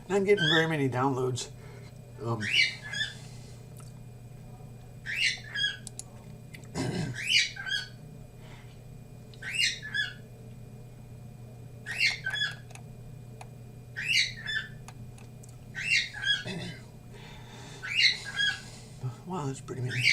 Not getting very many downloads. Wow, that's pretty many.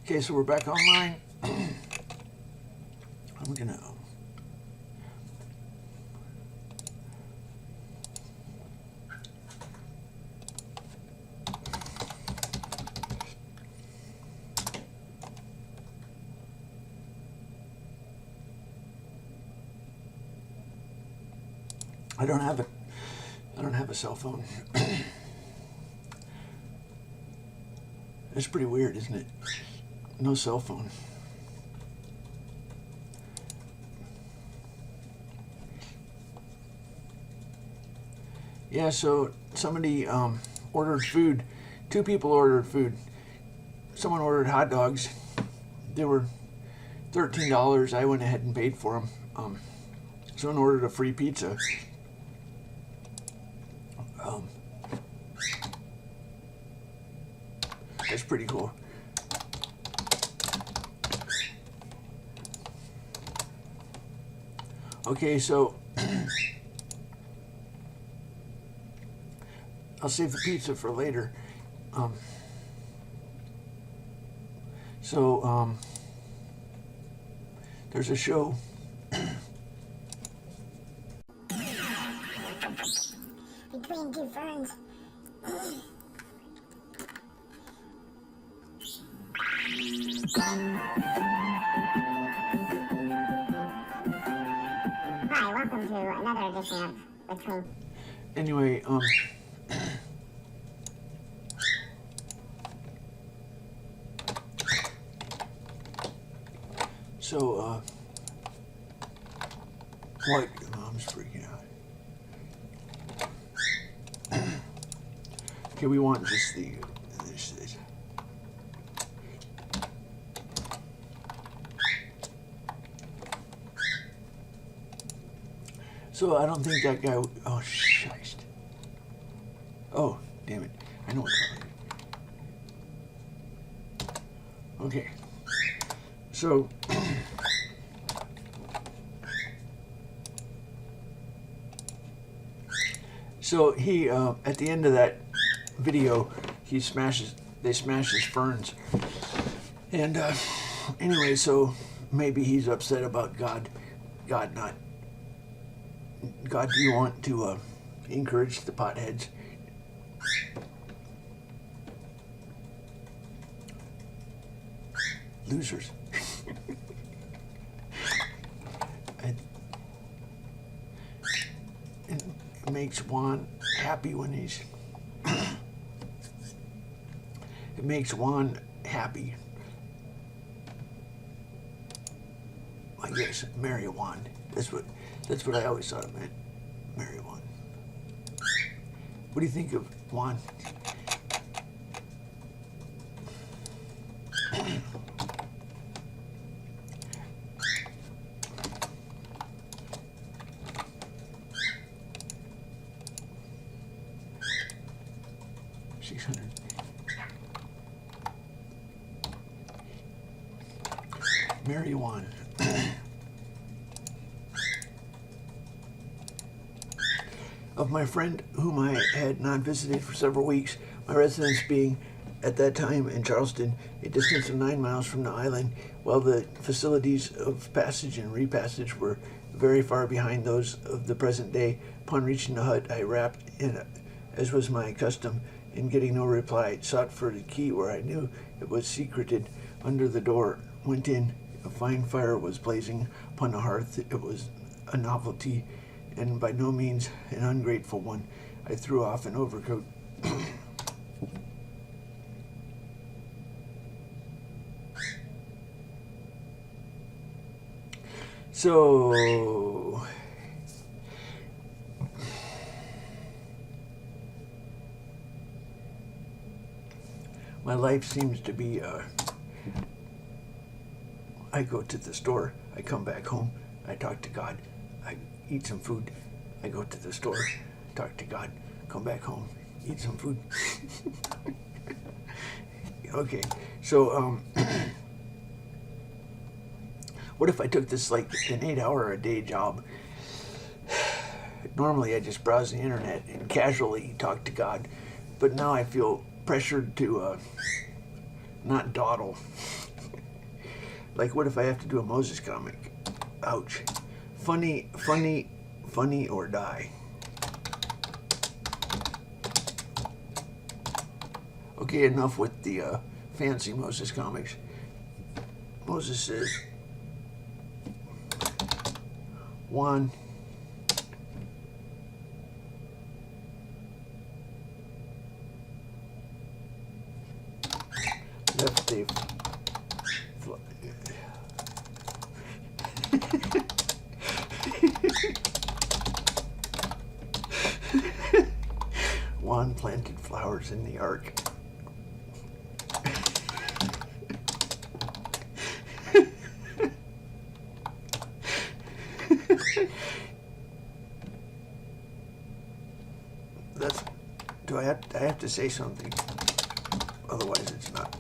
Okay, so we're back online. I'm gonna I don't have a cell phone. It's pretty weird, isn't it? No cell phone. Yeah, so somebody ordered food. 2 people ordered food. Someone ordered hot dogs. They were $13. I went ahead and paid for them. Someone ordered a free pizza. That's pretty cool. Okay, so I'll save the pizza for later. There's a show. Between 2 ferns. Hi, welcome to another edition of Between. Anyway, what? Mom's freaking out. Okay, we want just this. So I don't think that guy. Oh, shite. Oh, damn it. I know what's wrong. Okay. So. So he, at the end of that video, they smash his ferns. And anyway, so maybe he's upset about God. God, do you want to encourage the potheads? Losers. It makes Juan happy when he's... It makes Juan happy. I guess marry Juan. That's what I always thought it meant. Marry Juan. What do you think of Juan? Marry Juan. Of my friend whom I had not visited for several weeks, my residence being at that time in Charleston, a distance of 9 miles from the island, while the facilities of passage and repassage were very far behind those of the present day. Upon reaching the hut, I rapped, and as was my custom, and getting no reply, sought for the key where I knew it was secreted under the door, went in. A fine fire was blazing upon the hearth. It was a novelty, and by no means an ungrateful one. I threw off an overcoat. So My life seems to be, I go to the store, I come back home, I talk to God, I eat some food, I go to the store, talk to God, come back home, eat some food. Okay, so what if I took this like an 8-hour-a-day job? Normally I just browse the internet and casually talk to God, but now I feel pressured to not dawdle. Like, what if I have to do a Moses comic? Ouch. Funny or die. Okay, enough with the fancy Moses comics. Moses says, one, left a Juan planted flowers in the ark. That's. Do I have to say something? Otherwise, it's not.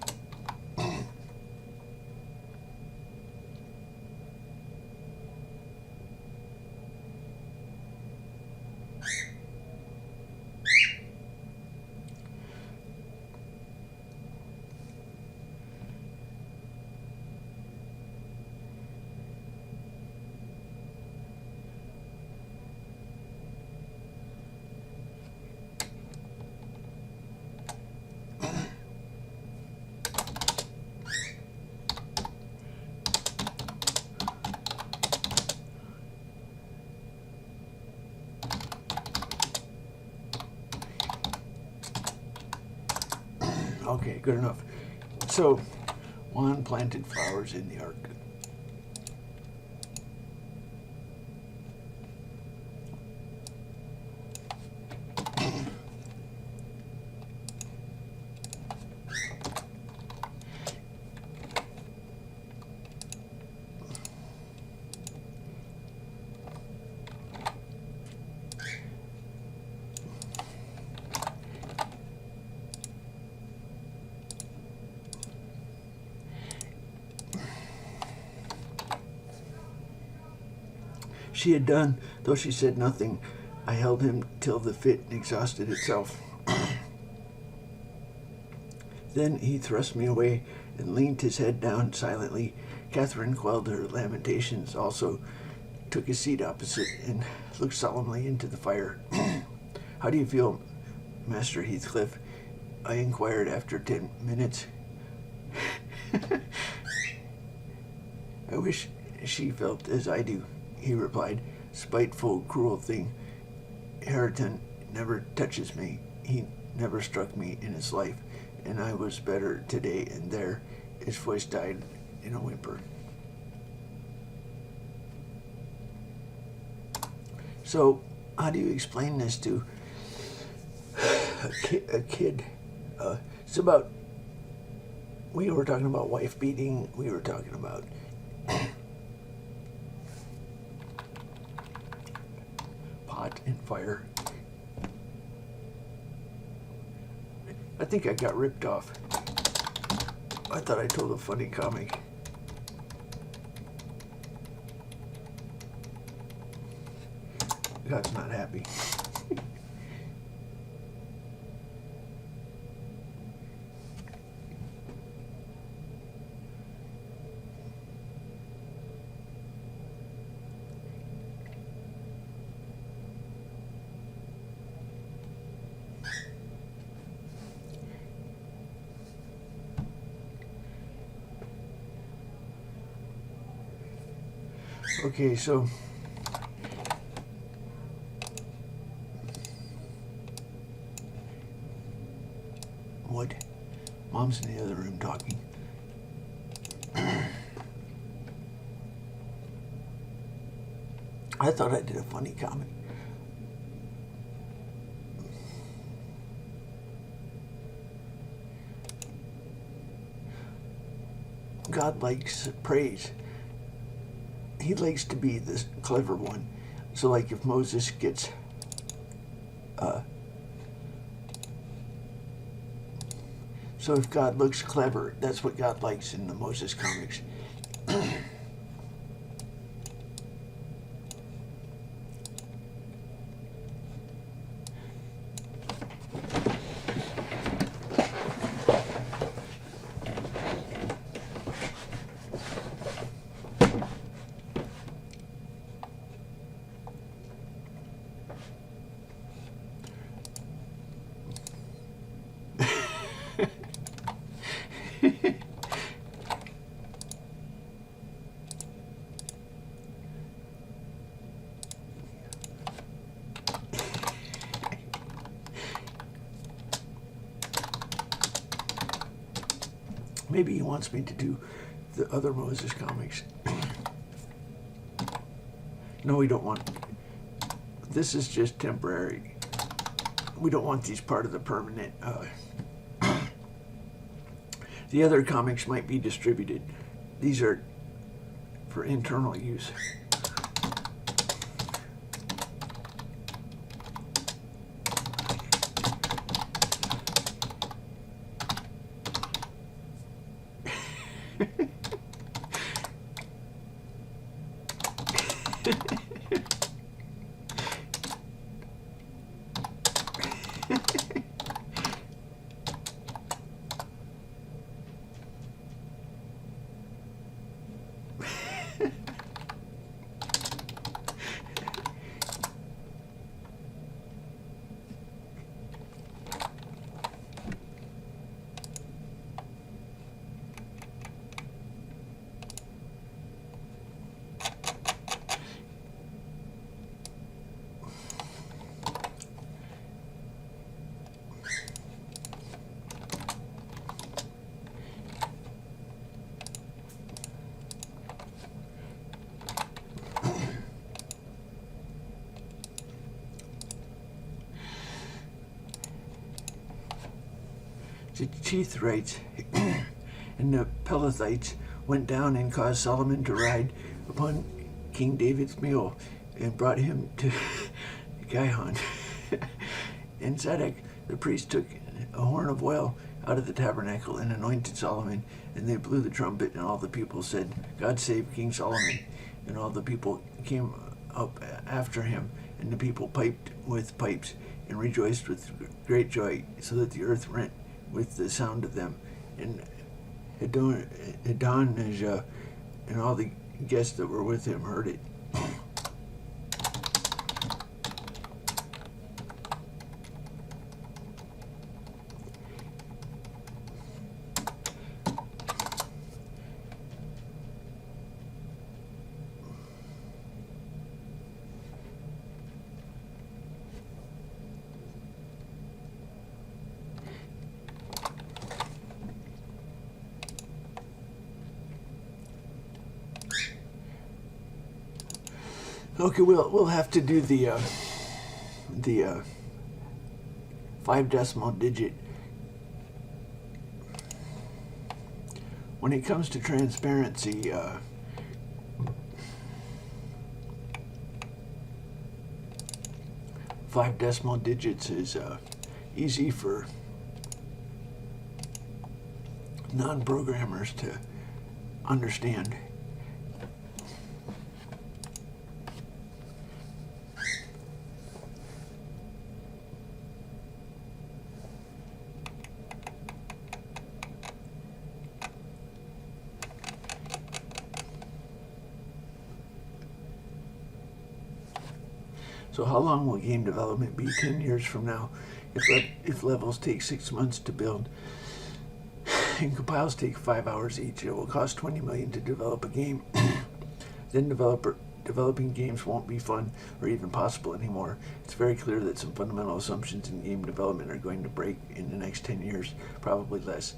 Okay, good enough. So, Juan planted flowers in the ark. She had done, though she said nothing. I held him till the fit exhausted itself. Then he thrust me away and leaned his head down silently. Catherine quelled her lamentations, also took a seat opposite and looked solemnly into the fire. How do you feel, Master Heathcliff? I inquired after 10 minutes. I wish she felt as I do, he replied. Spiteful, cruel thing. Hareton never touches me. He never struck me in his life, and I was better today and there. His voice died in a whimper. So, how do you explain this to a kid? It's about, we were talking about wife beating, we were talking about pot and fire. I think I got ripped off. I thought I told a funny comic. God's not happy. Okay, so what? Mom's in the other room talking. I thought I did a funny comic. God likes praise, he likes to be the clever one. So like if Moses gets so if God looks clever, that's what God likes in the Moses comics. Maybe he wants me to do the other Moses comics. No, we don't want. This is just temporary. We don't want these part of the permanent. The other comics might be distributed. These are for internal use. The Cheethrites and the Pelethites went down and caused Solomon to ride upon King David's mule and brought him to Gihon. And Zadok the priest took a horn of oil out of the tabernacle and anointed Solomon, and they blew the trumpet, and all the people said, God save King Solomon. And all the people came up after him, and the people piped with pipes and rejoiced with great joy, so that the earth rent with the sound of them. And Adonijah and all the guests that were with him heard it. Okay, we'll have to do the 5 decimal digit. When it comes to transparency, 5 decimal digits is easy for non-programmers to understand. So how long will game development be 10 years from now? If levels take 6 months to build and compiles take 5 hours each, it will cost $20 million to develop a game. Then developing games won't be fun or even possible anymore. It's very clear that some fundamental assumptions in game development are going to break in the next 10 years, probably less.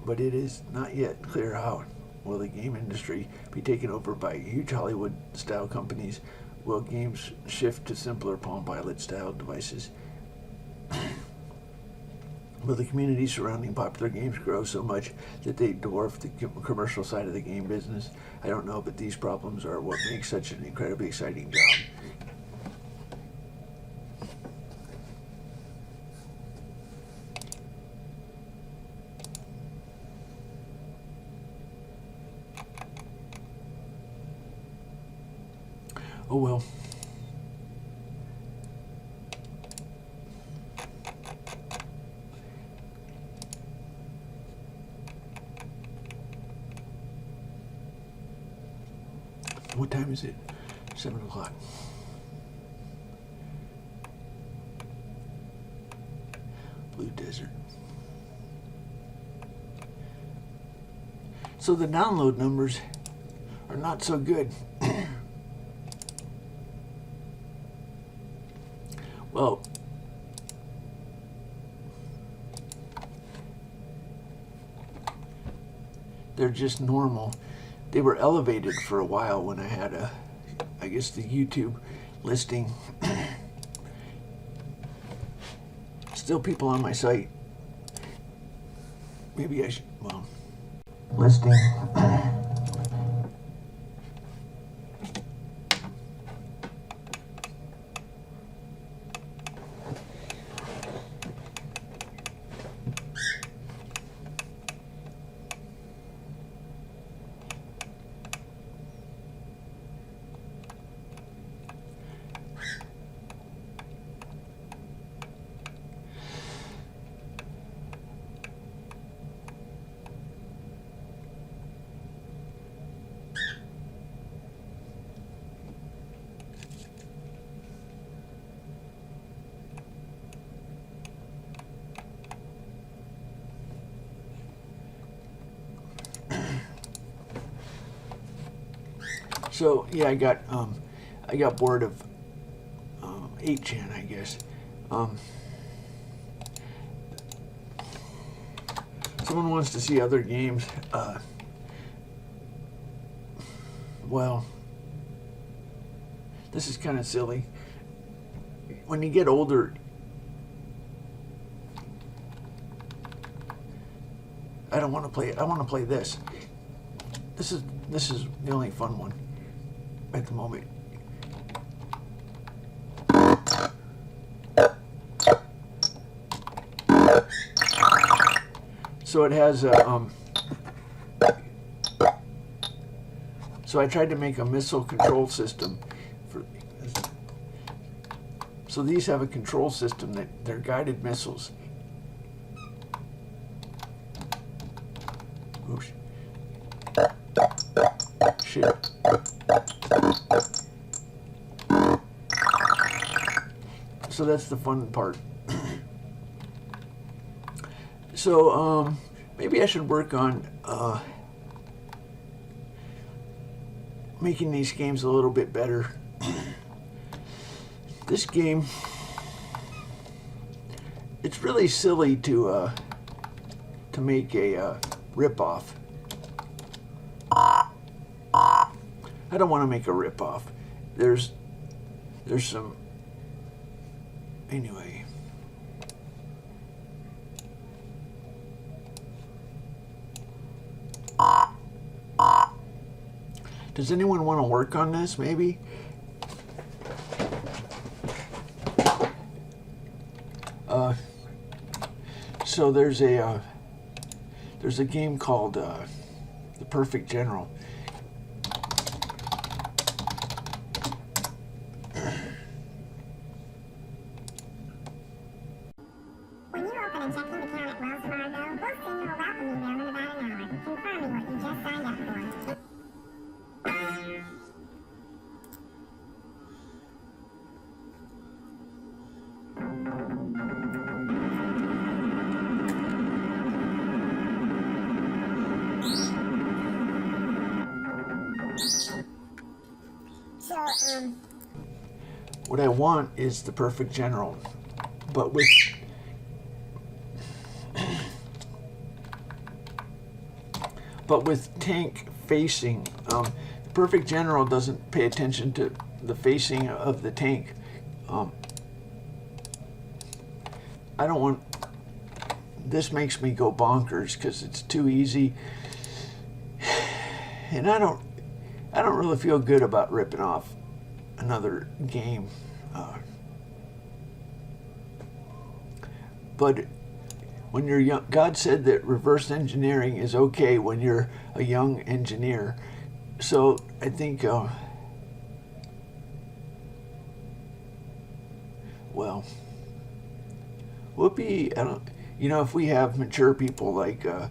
But it is not yet clear how. Will the game industry be taken over by huge Hollywood-style companies? Will games shift to simpler Palm Pilot-style devices? But the community surrounding popular games grow so much that they dwarf the commercial side of the game business. I don't know, but these problems are what makes such an incredibly exciting job. Oh well. What time is it? 7 o'clock. Blue Desert. So the download numbers are not so good. Well, they're just normal. They were elevated for a while when I had I guess the YouTube listing. Still people on my site. Maybe I should, well, listing. So yeah, I got bored of 8chan, I guess. Someone wants to see other games. Well, this is kind of silly. When you get older, I don't want to play. I want to play this. This is the only fun one at the moment. So it has a so I tried to make a missile control system for. So these have a control system that they're guided missiles. Oops. Shit. So that's the fun part. So maybe I should work on making these games a little bit better. This game, it's really silly to make a rip-off. I don't want to make a rip-off. There's some, anyway. Does anyone want to work on this, maybe? So there's a game called The Perfect General. When you open a checking account at Wells Fargo, we'll send you a welcome email in about an hour, confirming what you just signed up for. So, What I want is The Perfect General, but with tank facing. The Perfect General doesn't pay attention to the facing of the tank. I don't want this makes me go bonkers because it's too easy, and I don't really feel good about ripping off another game. But when you're young, God said that reverse engineering is okay when you're a young engineer. So I think, well, whoopee, I don't, if we have mature people like, I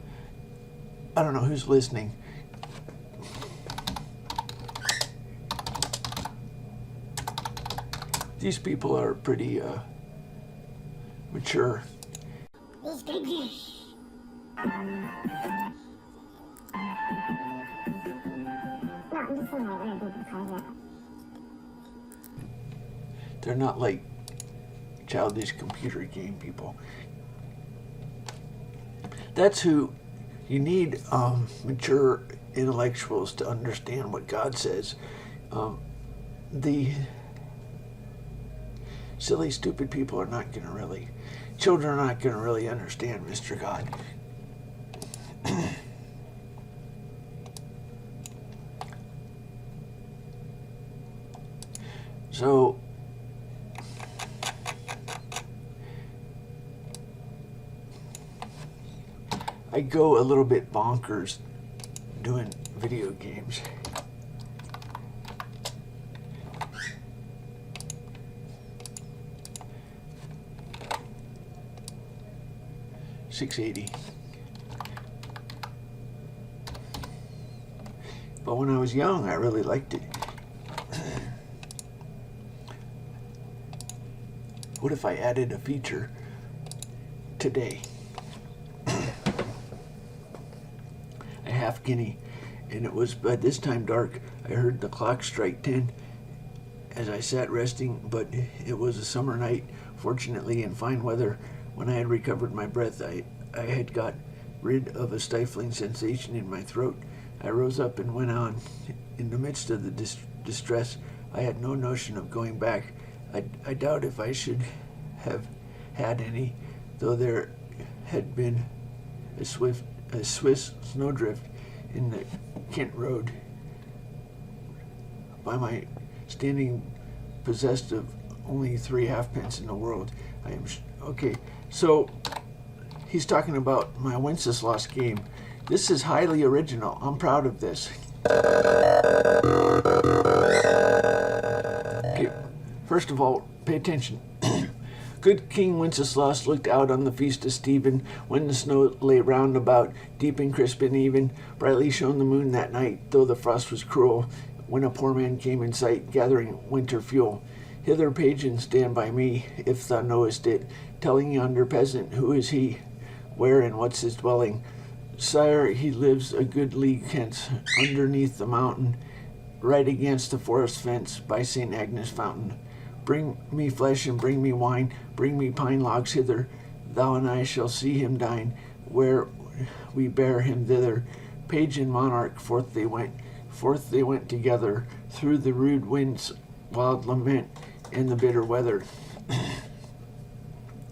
don't know who's listening. These people are pretty mature. These pictures. No, I'm just saying I do the private. They're not like childish computer game people. That's who you need, mature intellectuals to understand what God says. The silly, stupid people are not going to really, children are not going to really understand Mr. God. So, I go a little bit bonkers doing video games. $680. But when I was young, I really liked it. What if I added a feature today? A half guinea, and it was by this time dark. I heard the clock strike 10 as I sat resting, but it was a summer night, fortunately in fine weather. When I had recovered my breath, I had got rid of a stifling sensation in my throat. I rose up and went on. In the midst of the distress, I had no notion of going back. I doubt if I should have had any, though there had been a Swiss snowdrift in the Kent Road by my standing possessed of only 3 halfpence in the world. I am okay. So he's talking about my Wenceslas game. This is highly original. I'm proud of this. Okay. First of all, pay attention. Good King Wenceslas looked out on the feast of Stephen, when the snow lay round about, deep and crisp and even. Brightly shone the moon that night, though the frost was cruel, when a poor man came in sight, gathering winter fuel. Hither, page, and stand by me, if thou knowest it, telling yonder peasant who is he, where and what's his dwelling. Sire, he lives a good league hence, underneath the mountain, right against the forest fence, by St. Agnes' fountain. Bring me flesh and bring me wine, bring me pine logs hither. Thou and I shall see him dine, where we bear him thither. Page and monarch, forth they went together, through the rude wind's wild lament and the bitter weather.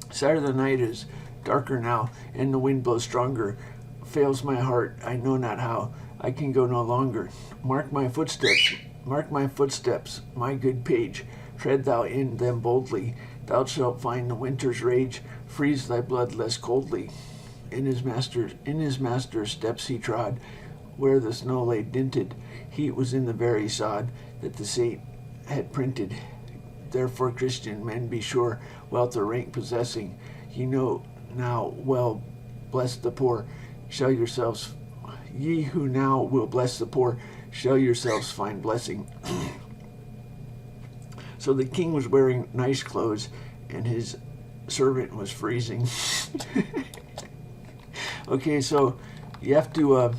Sire, the night is darker now, and the wind blows stronger. Fails my heart, I know not how. I can go no longer. Mark my footsteps, my good page. Tread thou in them boldly. Thou shalt find the winter's rage freeze thy blood less coldly. In his master's steps he trod, where the snow lay dinted. Heat was in the very sod that the saint had printed. Therefore, Christian men, be sure, wealth or rank possessing, ye know now well, bless the poor. Shall yourselves, ye who now will bless the poor, shall yourselves find blessing. So the king was wearing nice clothes, and his servant was freezing. Okay, so you have to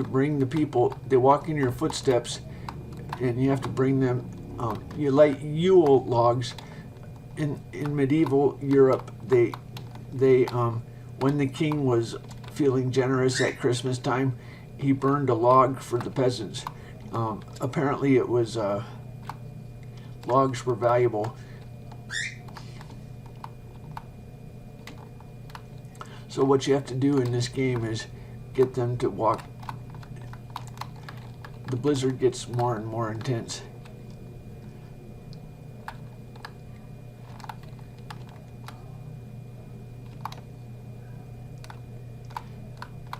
bring the people. They walk in your footsteps, and you have to bring them. You light Yule logs. In medieval Europe, they when the king was feeling generous at Christmas time, he burned a log for the peasants. Apparently, it was logs were valuable. So what you have to do in this game is get them to walk. The blizzard gets more and more intense.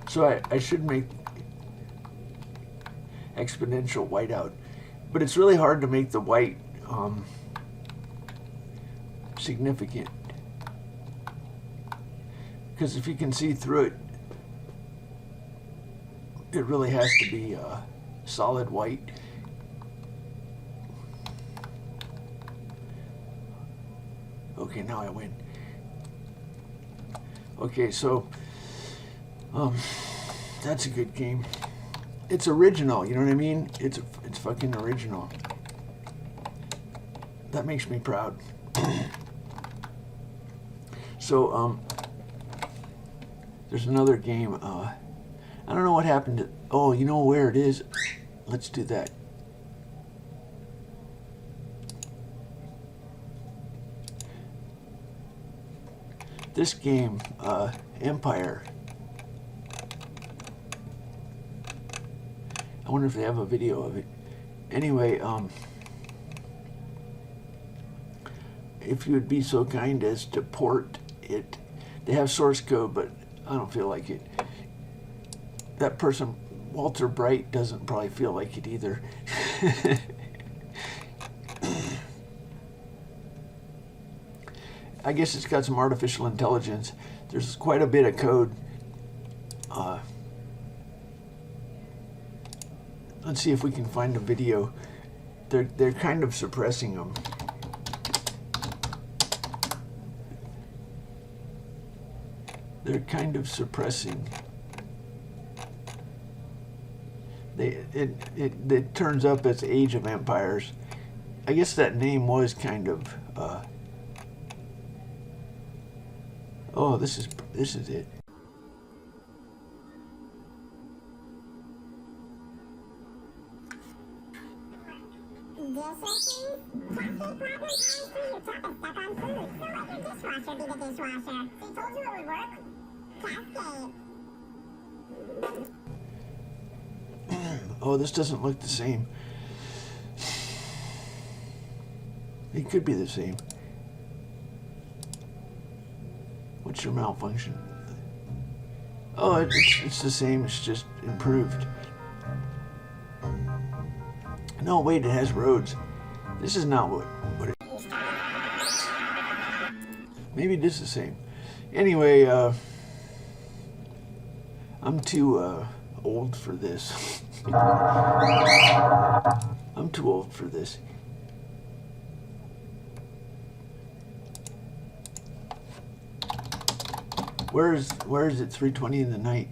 So I should make exponential whiteout, but it's really hard to make the white significant, because if you can see through it, it really has to be solid white. Okay, now I win. Okay, so that's a good game. It's original, you know what I mean? It's fucking original. That makes me proud. So there's another game. I don't know what happened to. Oh, you know where it is? Let's do that. This game, Empire. I wonder if they have a video of it. Anyway, if you would be so kind as to port it. They have source code, but I don't feel like it. That person, Walter Bright, doesn't probably feel like it either. I guess it's got some artificial intelligence. There's quite a bit of code. Let's see if we can find a video. They're kind of suppressing them. They're kind of suppressing. It turns up as Age of Empires. I guess that name was kind of. Oh, this is it. Oh, this doesn't look the same. It could be the same. What's your malfunction? Oh, it's the same. It's just improved. No, wait, it has roads. This is not what it... Maybe it is the same. Anyway, I'm too old for this. I'm too old for this. Where is it 3:20 in the night?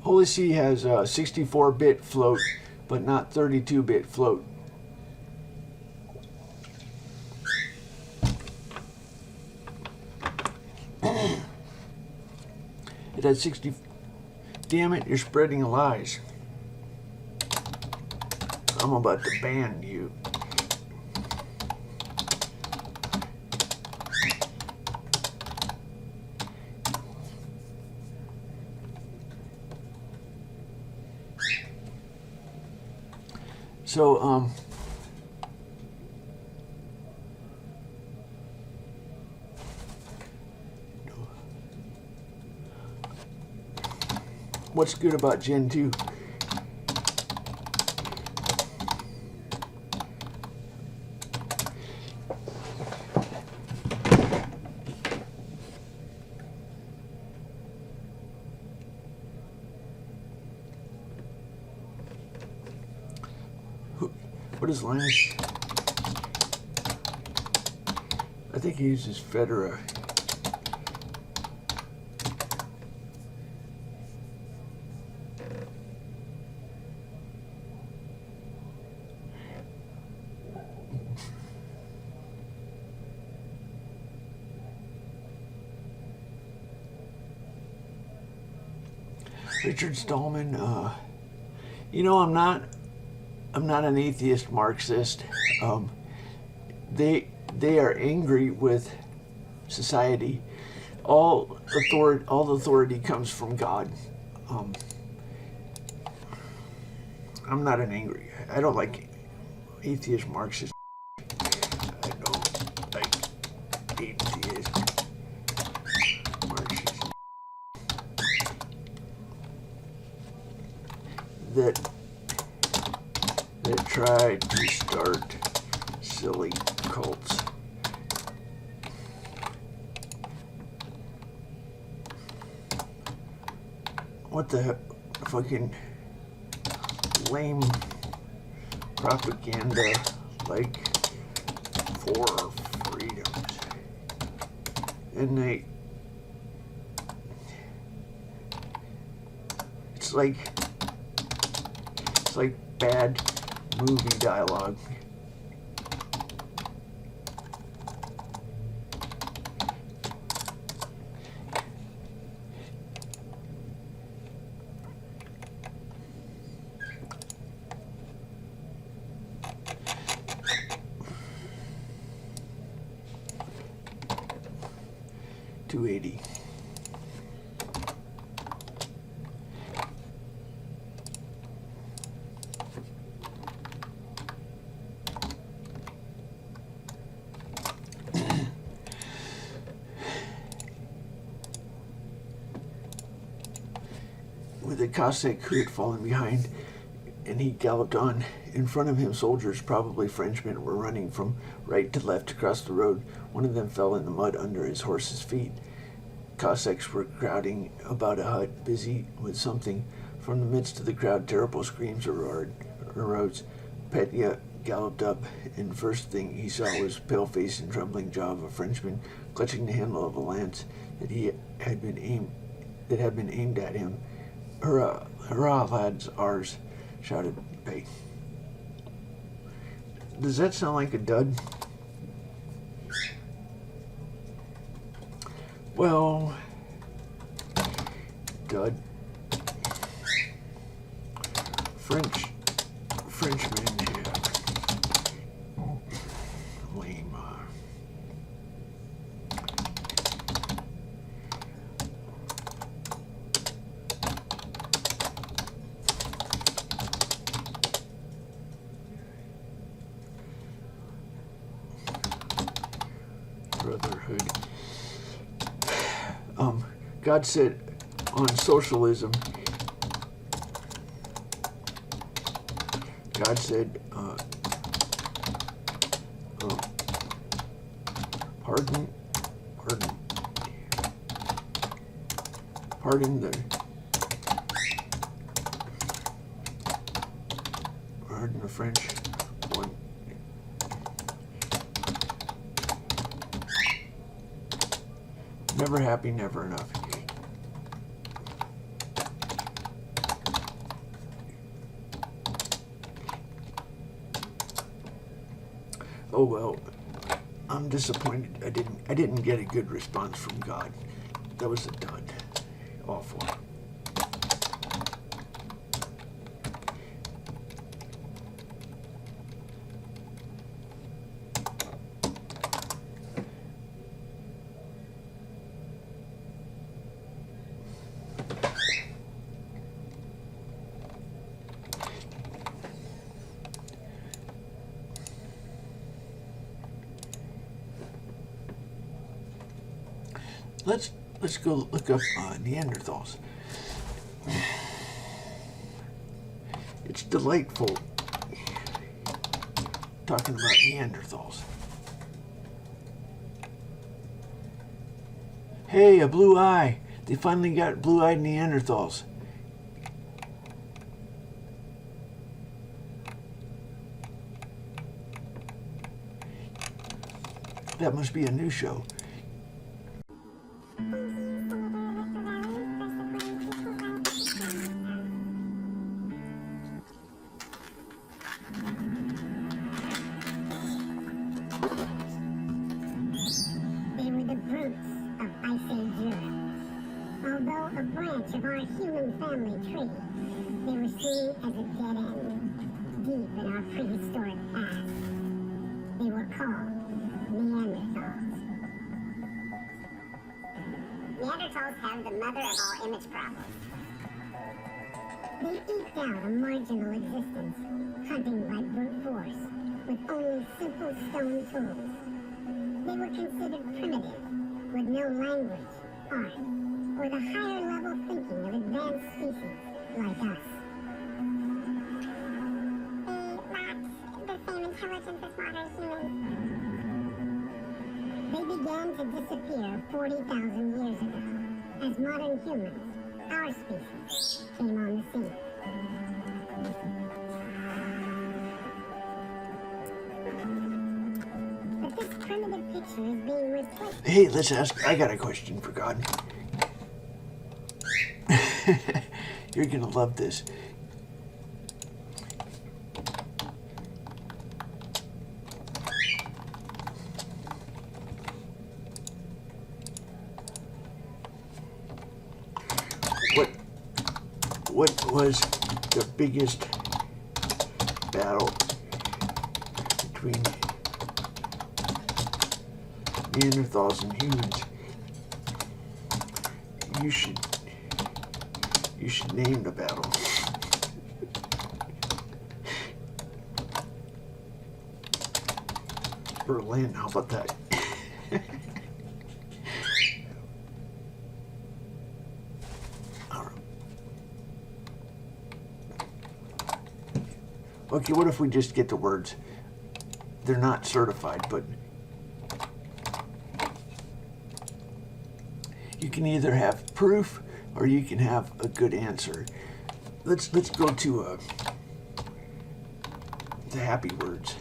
Holy See has a 64-bit float, but not 32-bit float. It has 60. Damn it, you're spreading lies. I'm about to ban you. So, what's good about Gen 2? What is Linus? I think he uses Fedora. Richard Stallman. You know, I'm not an atheist Marxist. They are angry with society. All authority comes from God. I'm not an angry. I don't like atheist Marxist. I don't like atheist Marxist that try to start silly cults. What the fucking lame propaganda like for freedoms, and it's like bad movie dialogue. $2.80. With a Cossack who had fallen behind, and he galloped on. In front of him, soldiers, probably Frenchmen, were running from right to left across the road. One of them fell in the mud under his horse's feet. Cossacks were crowding about a hut, busy with something. From the midst of the crowd, terrible screams arose. Petya galloped up, and first thing he saw was pale face and trembling jaw of a Frenchman clutching the handle of a lance that had been aimed at him. "Hurrah, hurrah, lads, ours!" shouted Peg. Does that sound like a dud? Well, dud. Frenchmen have lame. Brotherhood. God said on socialism, God said, pardon the French one. Never happy, never enough. Oh well, I'm disappointed. I didn't get a good response from God. That was a dud. Awful. Let's go look up Neanderthals. It's delightful talking about Neanderthals. Hey, a blue eye. They finally got blue-eyed Neanderthals. That must be a new show. Although a branch of our human family our prehistoric past. They were called Neanderthals. Neanderthals have the mother of all image problems. They eked out a marginal existence, hunting by brute force, with only simple stone tools. They were considered primitive, with no language, art, or the higher level thinking of advanced species like us. They lacked the same intelligence as modern humans. They began to disappear 40,000 years ago, as modern humans, our species, came on the scene. But this primitive picture is being replaced. Hey, let's ask. I got a question for God. You're gonna love this. What was the biggest battle between Neanderthals and humans? You should name the battle. Berlin, how about that? Okay, what if we just get the words? They're not certified, but you can either have proof or you can have a good answer. Let's go to the happy words.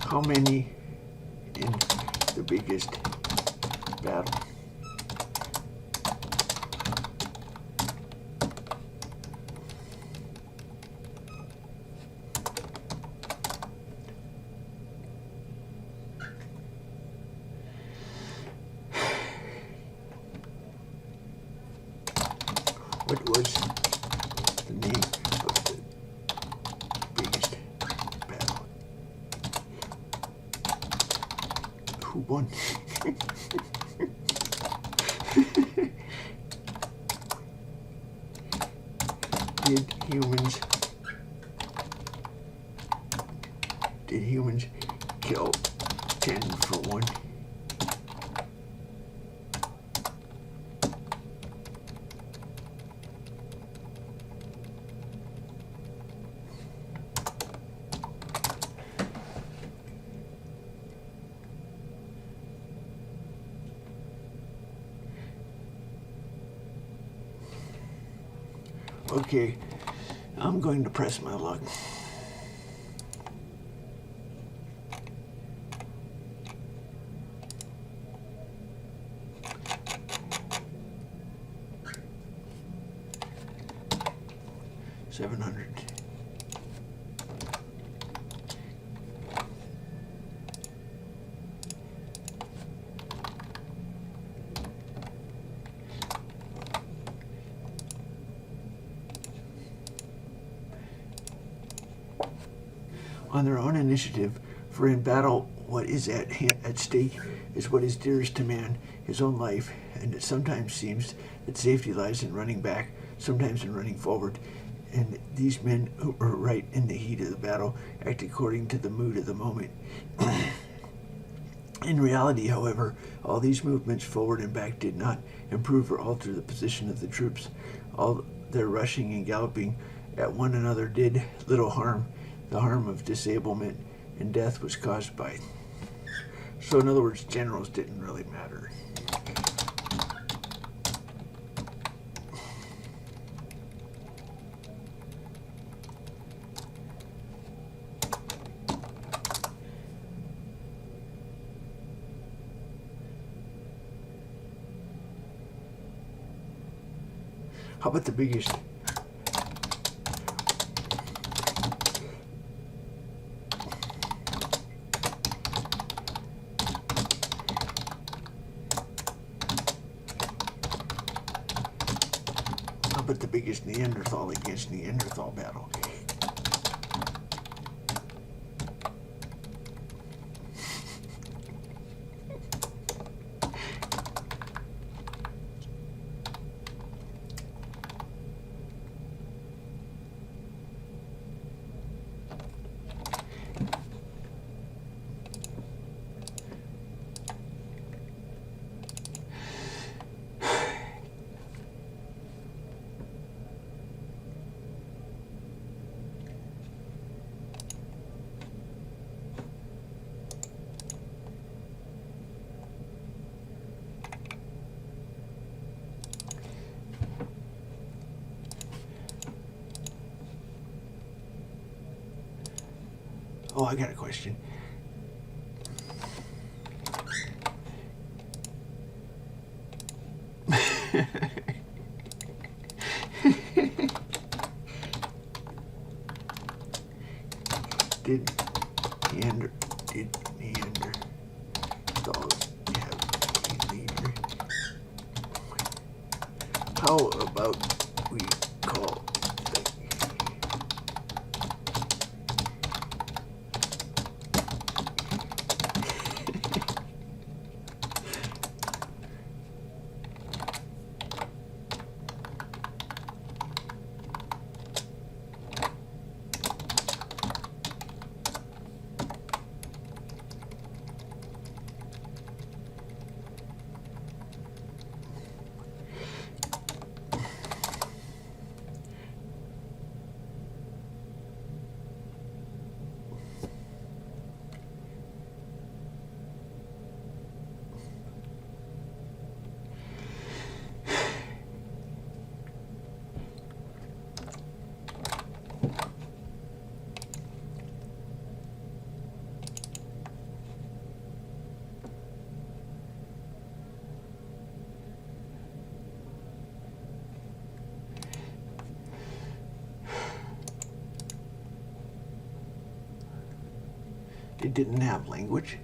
How many in the biggest battle? What was the name of the biggest battle? Who won? Did humans kill 10 for 1? Okay, I'm going to press my luck. $700. On their own initiative, for in battle what is at stake is what is dearest to man, his own life, and it sometimes seems that safety lies in running back, sometimes in running forward, and these men who are right in the heat of the battle act according to the mood of the moment. In reality, however, all these movements forward and back did not improve or alter the position of the troops. All their rushing and galloping at one another did little harm. The harm of disablement and death was caused by. So in other words, generals didn't really matter. How about the biggest? but the biggest Neanderthal against Neanderthal battle. Oh, I got a question. Did Neanderthals have a leader? How about we call they didn't have language?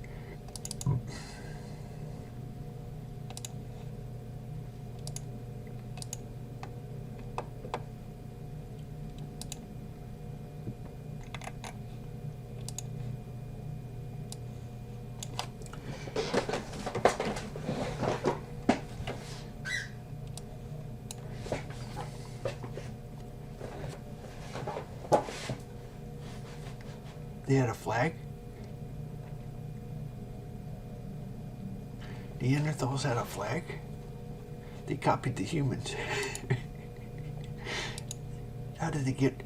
They had a flag? Neanderthals had a flag? They copied the humans. How did they get...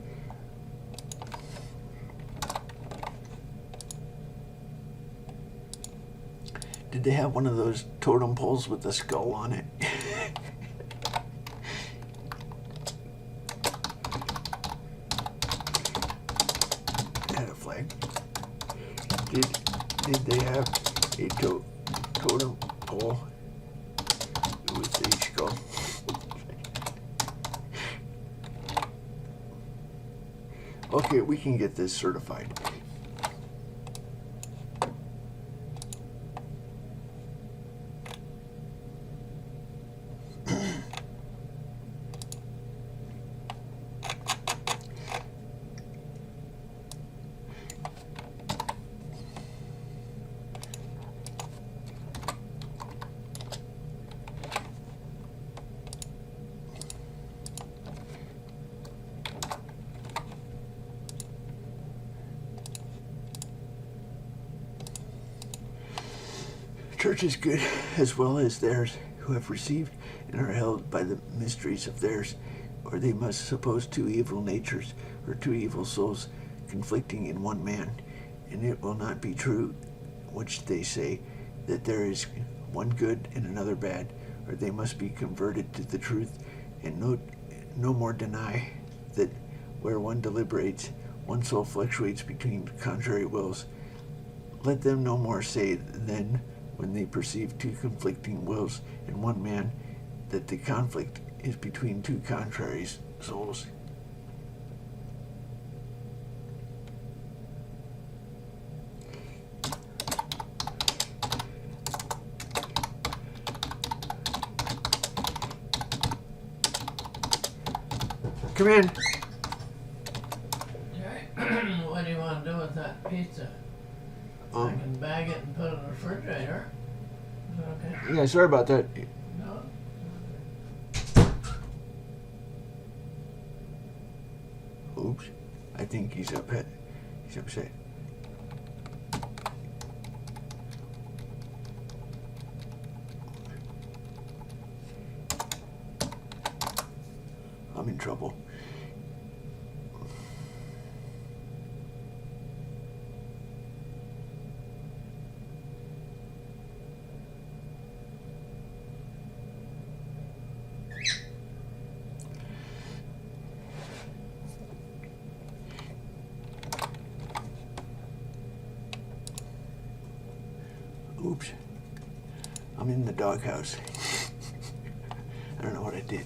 Did they have one of those totem poles with the skull on it? Had a flag. Did they have a totem pole with a skull? Okay, we can get this certified. Church is good as well as theirs, who have received and are held by the mysteries of theirs, or they must suppose two evil natures, or two evil souls, conflicting in one man. And it will not be true, which they say, that there is one good and another bad, or they must be converted to the truth, and no more deny that where one deliberates, one soul fluctuates between contrary wills. Let them no more say then, when they perceive two conflicting wills in one man, that the conflict is between two contrary souls. Come in. Okay. What do you want to do with that pizza? I can bag it and put it in the refrigerator. Is that okay? Yeah, sorry about that. No? Oops. I think he's upset. He's upset. I'm in trouble. Oops. I'm in the doghouse. I don't know what I did.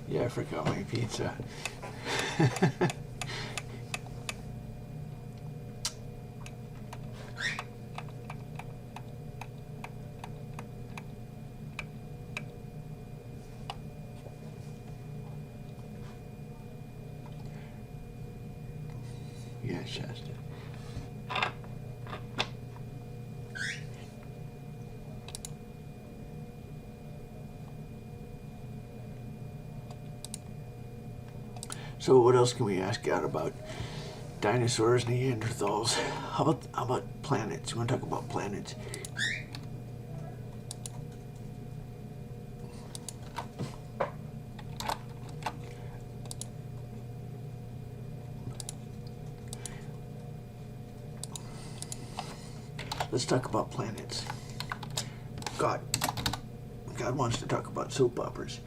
Yeah, I forgot my pizza. Yeah, Shasta. So what else can we ask out about dinosaurs, Neanderthals? How about planets? You want to talk about planets? Let's talk about planets. God wants to talk about soap operas.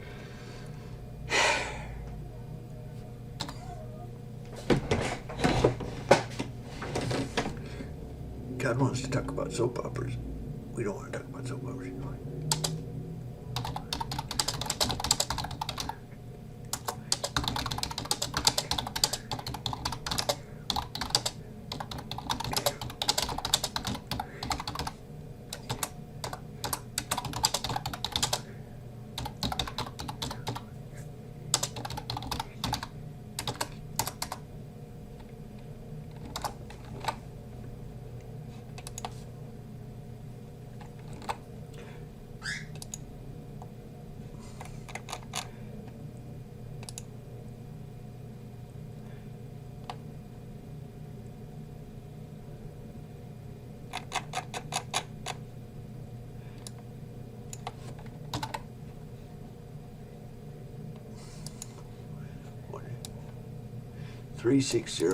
God wants to talk about soap operas. We don't want to talk about soap operas. What? 360.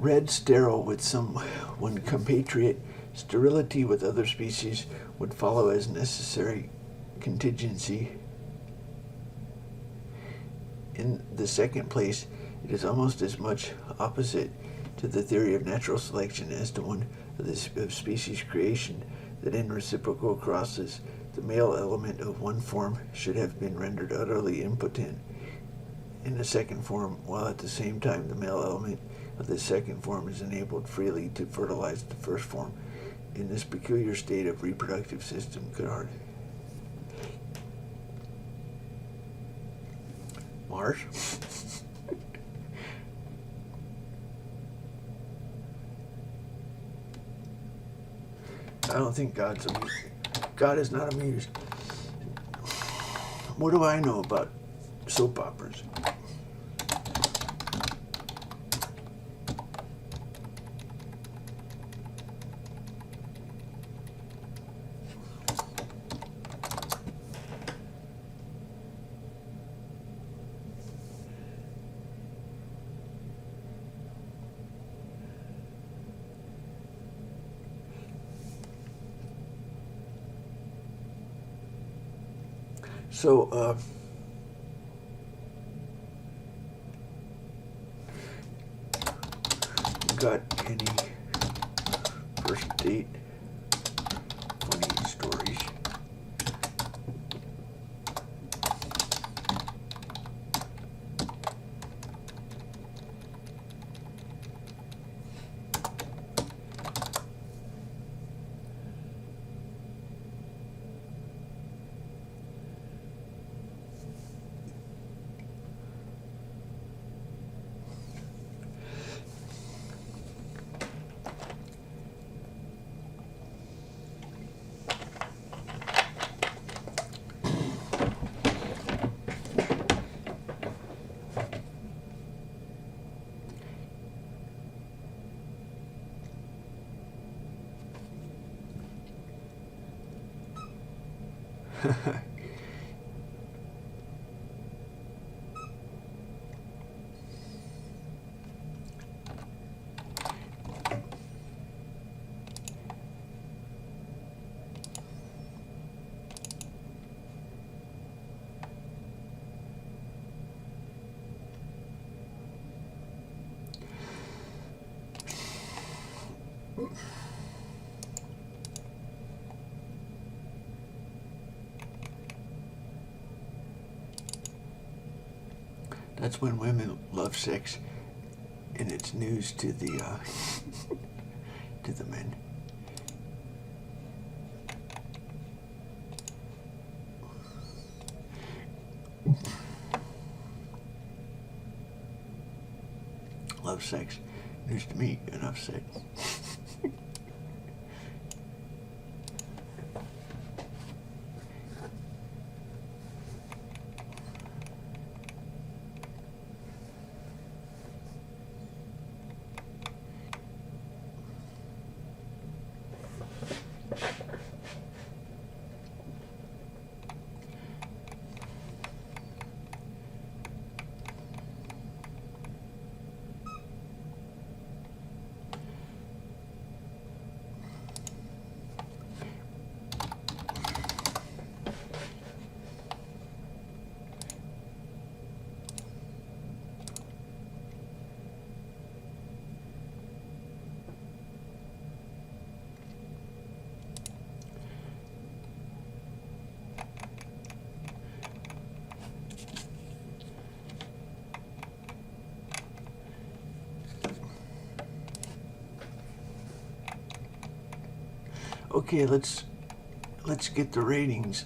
Red sterile with one compatriot. Sterility with other species would follow as necessary contingency. In the second place, it is almost as much opposite to the theory of natural selection as to one of species creation, that in reciprocal crosses, the male element of one form should have been rendered utterly impotent in the second form, while at the same time the male element of the second form is enabled freely to fertilize the first form. In this peculiar state of reproductive system could hardly Mars? I don't think God's amused. God is not amused. What do I know about soap operas? So, got any first date funny stories? That's when women love sex, and it's news to the to the men. Love sex, news to me. Enough sex. Okay, let's get the ratings.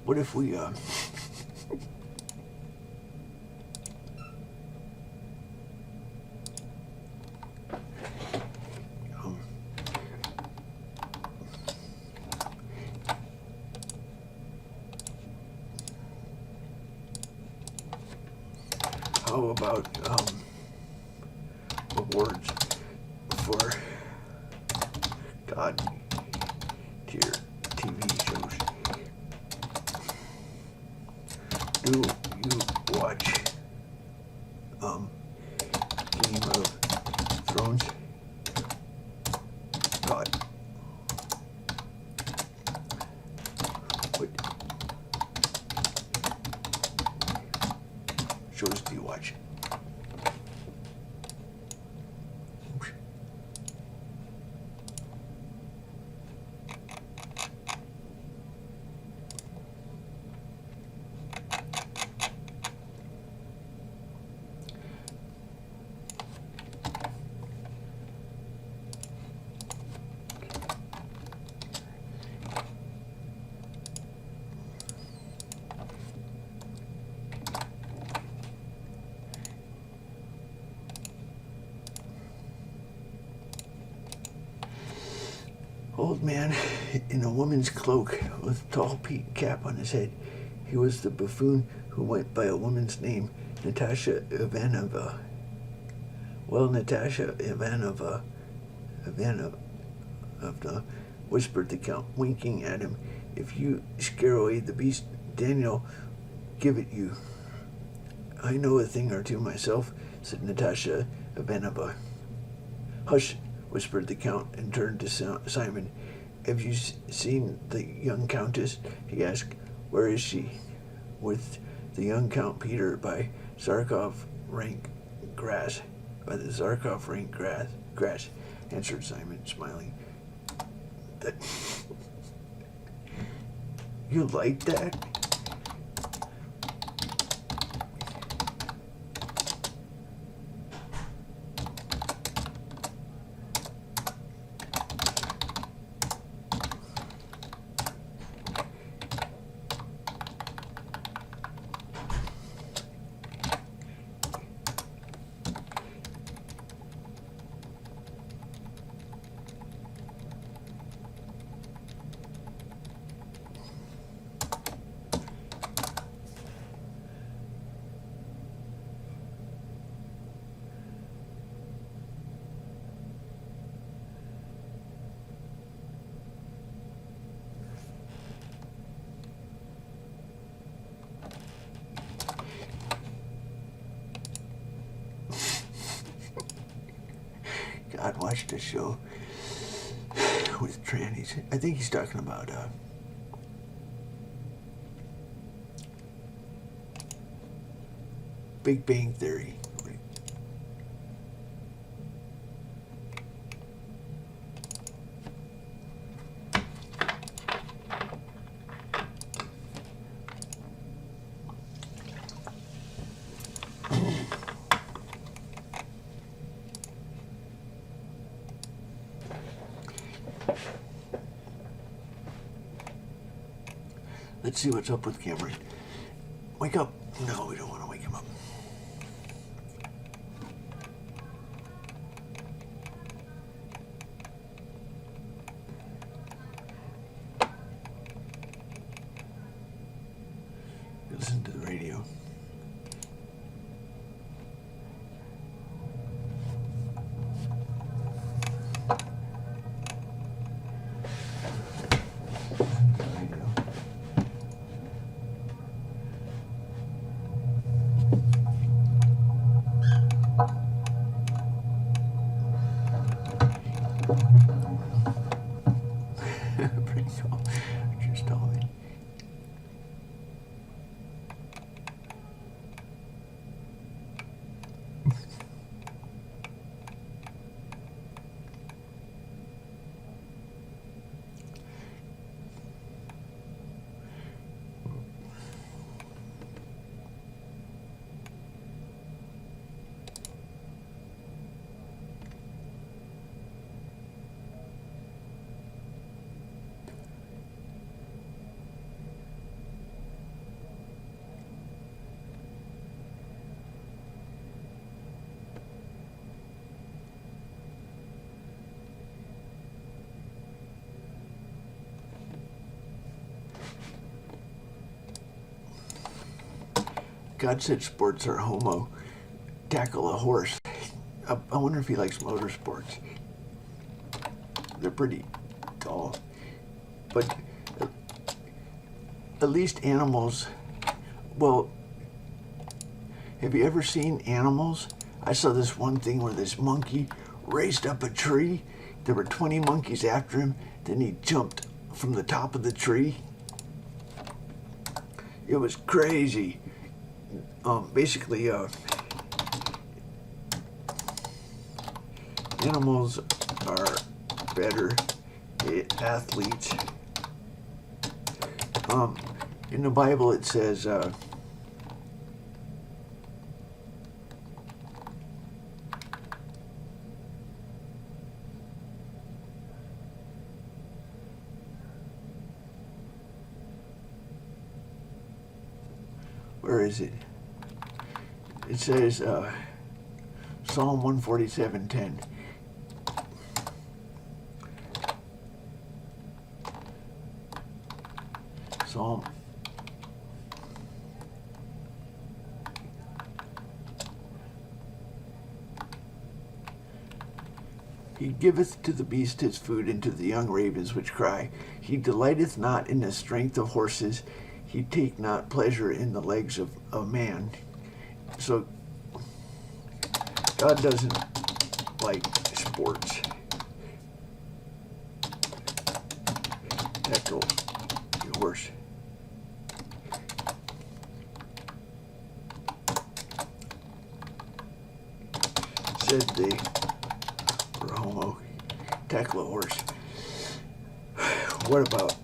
What if we how about awards for God tier TV shows? Do you watch Game of Thrones? God. What shows do you watch? old man in a woman's cloak with a tall peaked cap on his head. He was the buffoon who went by a woman's name, Natasha Ivanovna. Well, Natasha Ivanovna, whispered the Count, winking at him. If you scare away the beast, Daniel give it you. I know a thing or two myself, said Natasha Ivanovna. Hush, whispered the Count, and turned to Simon. Have you seen the young Countess? He asked. Where is she? With the young Count Peter by Zarkov rank grass. By the Zarkov rank grass, answered Simon, smiling. That you like that? God, watched a show with trannies. I think he's talking about Big Bang Theory. Let's see what's up with Cameron. Wake up. No, we don't want to wake him up. Listen to the radio. Pretty cool. Just told me. God said sports are homo. Tackle a horse. I wonder if he likes motorsports. They're pretty tall. But at least animals, well, have you ever seen animals? I saw this one thing where this monkey raced up a tree. There were 20 monkeys after him. Then he jumped from the top of the tree. It was crazy. Basically, animals are better athletes. In the Bible it says, where is it? It says, Psalm 147:10. Psalm. He giveth to the beast his food, and to the young ravens which cry. He delighteth not in the strength of horses. He take not pleasure in the legs of a man. So God doesn't like sports. Tackle the horse. Said they were homo. Tackle a horse. What about?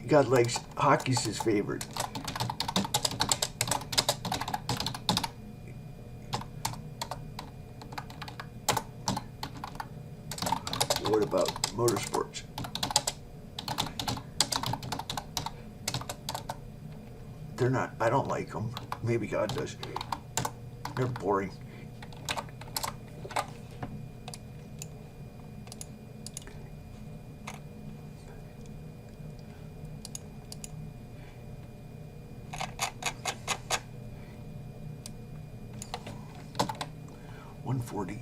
God likes hockey's his favorite. What about motorsports? They're not, I don't like them. Maybe God does. They're boring. $140.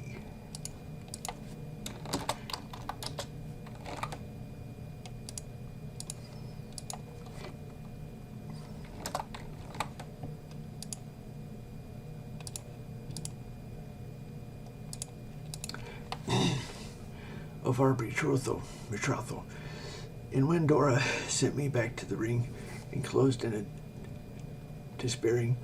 Of our betrothal. And when Dora sent me back to the ring, enclosed in a despairing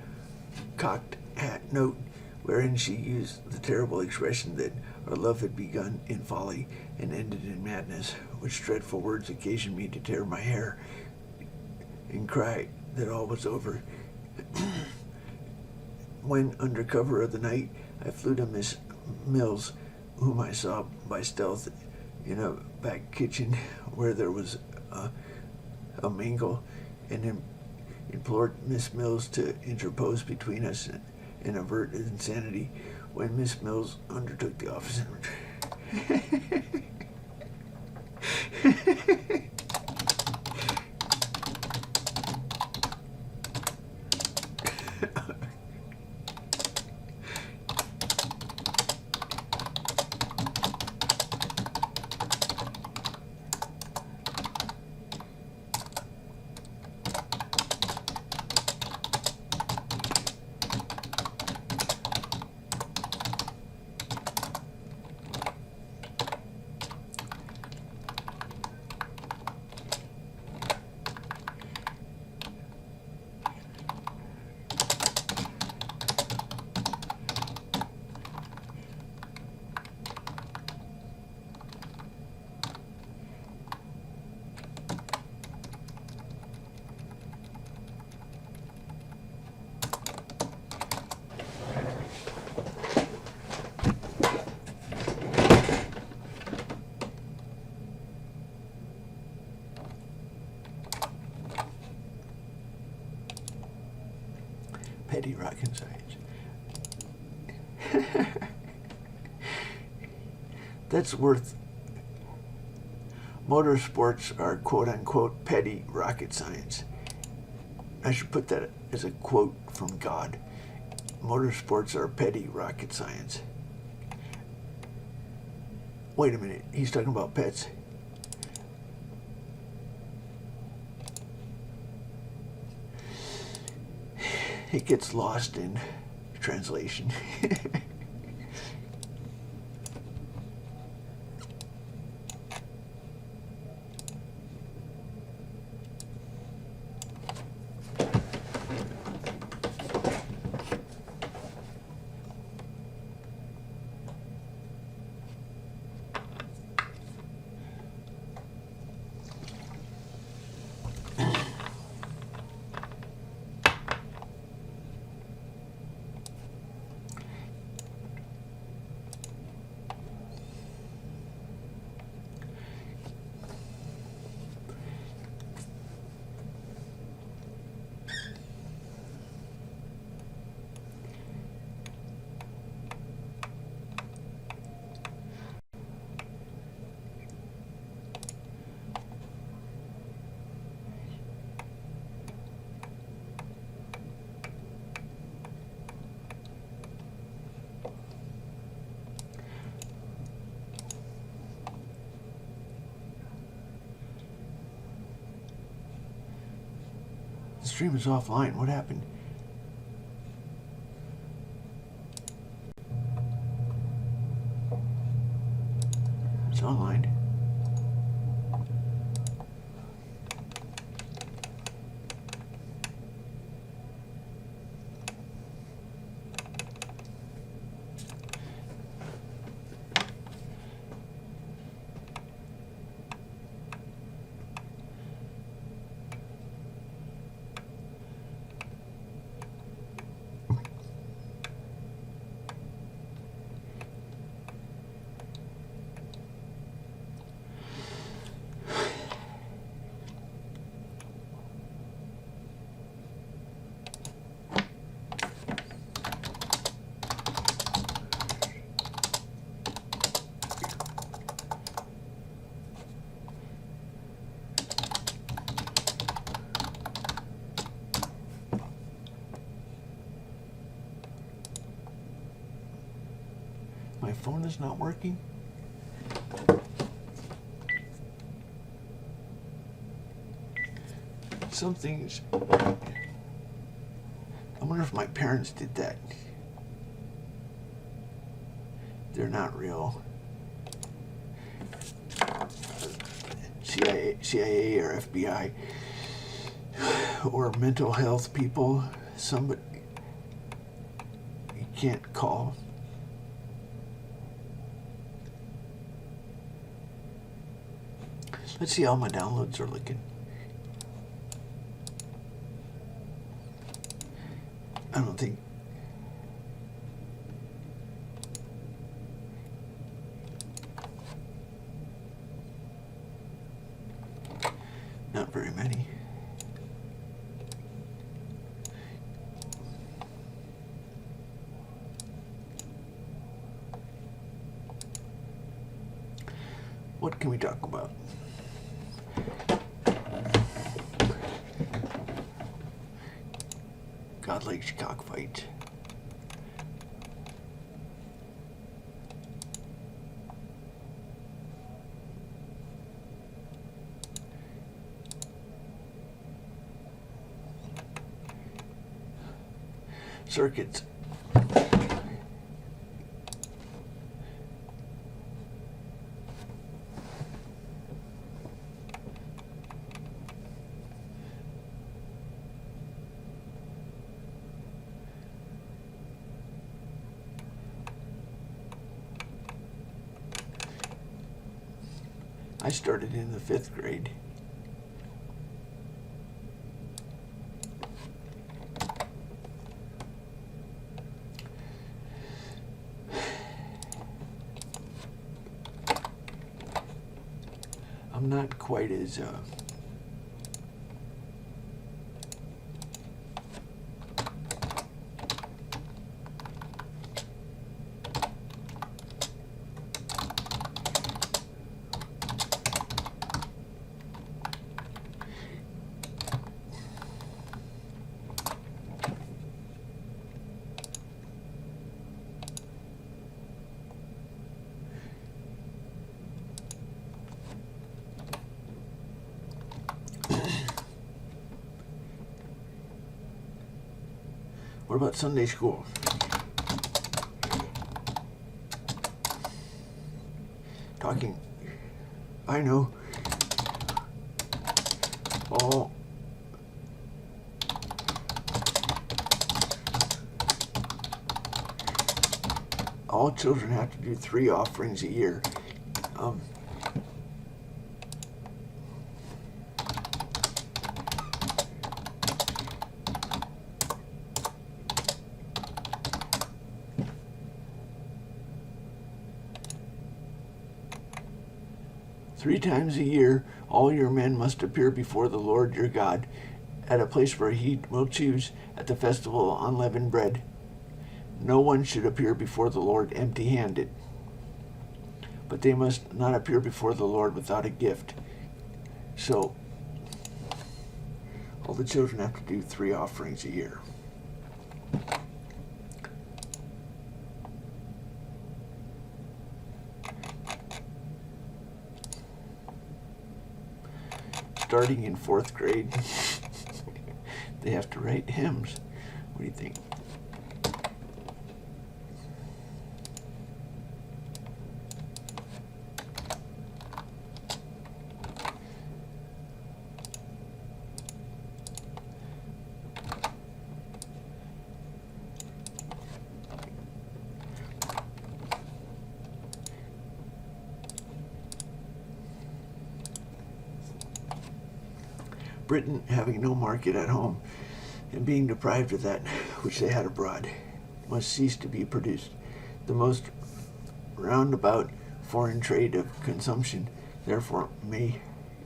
cocked hat note, wherein she used the terrible expression that our love had begun in folly and ended in madness, which dreadful words occasioned me to tear my hair and cry that all was over. When, under cover of the night, I flew to Miss Mills, whom I saw by stealth in a back kitchen where there was a mingle, and implored Miss Mills to interpose between us and avert insanity, when Miss Mills undertook the office. Petty rocket science. That's worth. Motorsports are quote unquote petty rocket science. I should put that as a quote from God. Motorsports are petty rocket science. Wait a minute, he's talking about pets. It gets lost in translation. stream is offline. What happened? It's online. My phone is not working. Something's... I wonder if my parents did that. They're not real CIA or FBI or mental health people. Somebody you can't call. Let's see how my downloads are looking. I don't think... Not very many. What can we talk about? God likes cockfight. Circuits. I started in the 5th grade. I'm not quite as What about Sunday school? Talking, I know. All children have to do 3 offerings a year. 3 times a year, all your men must appear before the Lord your God at a place where he will choose at the festival of unleavened bread. No one should appear before the Lord empty-handed, but they must not appear before the Lord without a gift. So, all the children have to do 3 offerings a year. Starting in 4th grade, They have to write hymns. What do you think? Britain, having no market at home and being deprived of that which they had abroad, must cease to be produced. The most roundabout foreign trade of consumption, therefore, may,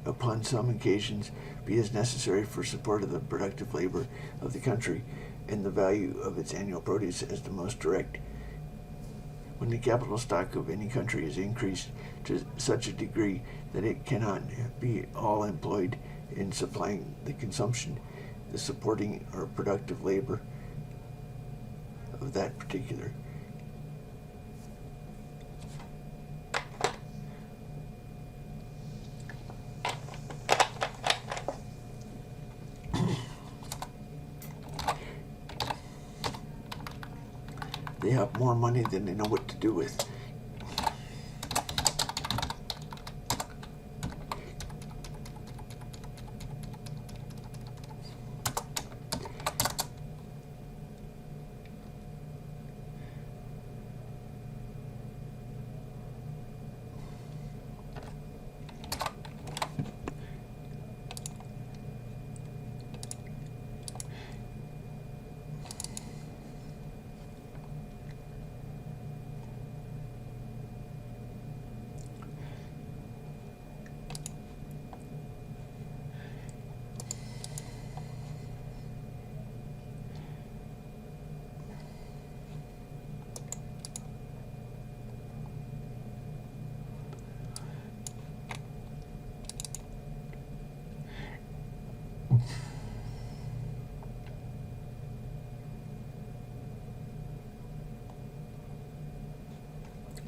upon some occasions, be as necessary for support of the productive labor of the country and the value of its annual produce as the most direct. When the capital stock of any country is increased to such a degree that it cannot be all employed in supplying the consumption, the supporting or productive labor of that particular. They have more money than they know what to do with.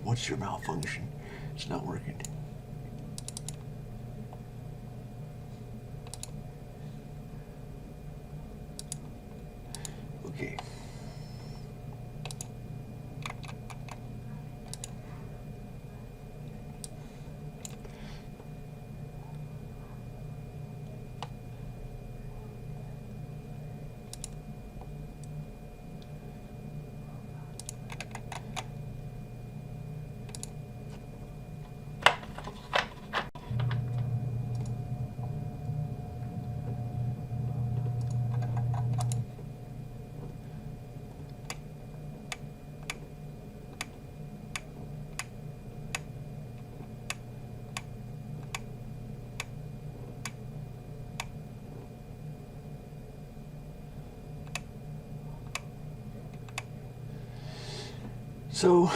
What's your malfunction? It's not working. Okay. So,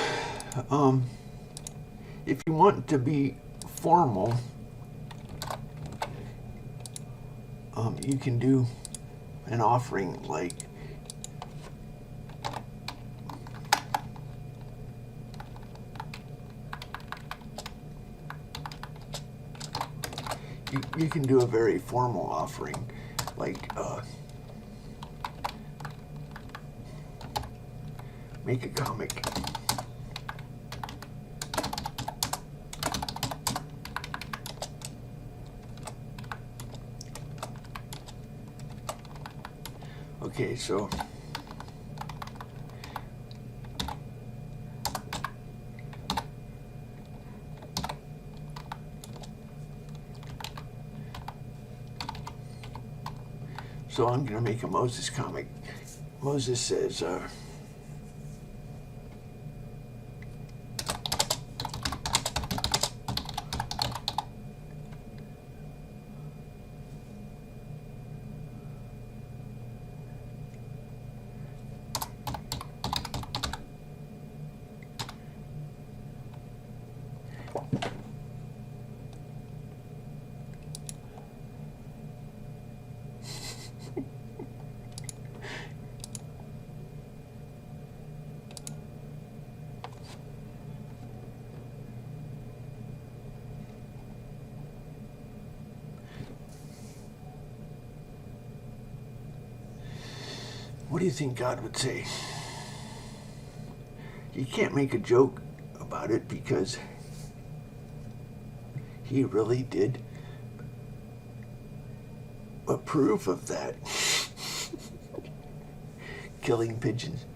if you want to be formal, you can do an offering like you can do a very formal offering like make a comic. Okay, so I'm going to make a Moses comic. Moses says, do you think God would say? You can't make a joke about it because he really did approve of that. Killing pigeons.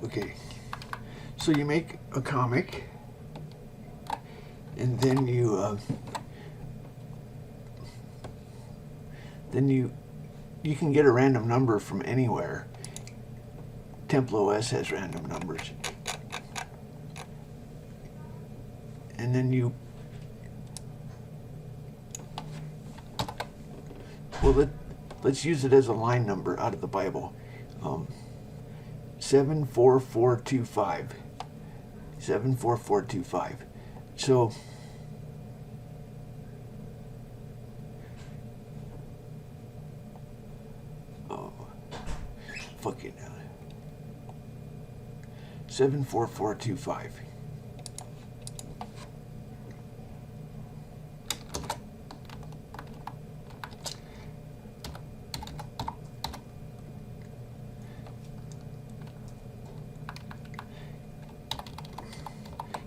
Okay, so you make a comic, and then you can get a random number from anywhere. TempleOS has random numbers, and then let's use it as a line number out of the Bible. 74425. 74425. So fucking 74425.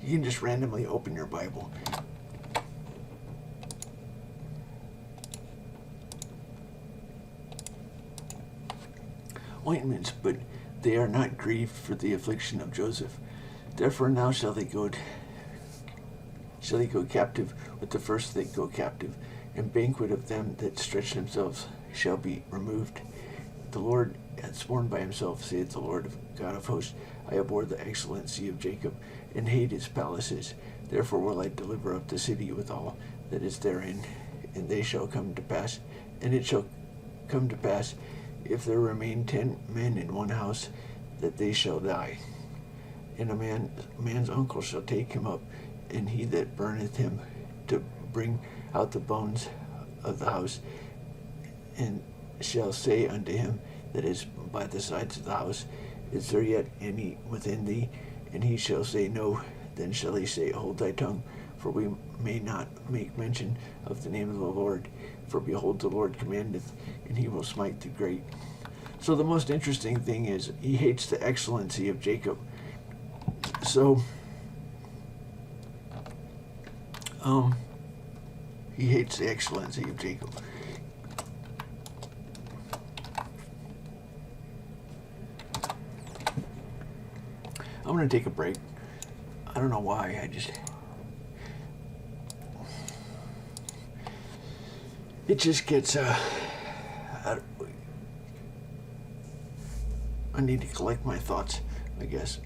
You can just randomly open your Bible. Ointments, but they are not grieved for the affliction of Joseph. Therefore now shall they go captive with the first that go captive, and banquet of them that stretch themselves shall be removed. The Lord hath sworn by himself, saith the Lord God of hosts, I abhor the excellency of Jacob, and hate his palaces. Therefore will I deliver up the city with all that is therein, and they shall come to pass. And it shall come to pass, if there remain 10 men in one house, that they shall die. And a man's uncle shall take him up, and he that burneth him, to bring out the bones of the house, and shall say unto him that is by the sides of the house, Is there yet any within thee? And he shall say, No. Then shall he say, Hold thy tongue, for we may not make mention of the name of the Lord. For behold, the Lord commandeth, and he will smite the great. So the most interesting thing is, he hates the excellency of Jacob. So, he hates the excellency of Jacob. I'm going to take a break. I don't know why, it just gets, I need to collect my thoughts, I guess.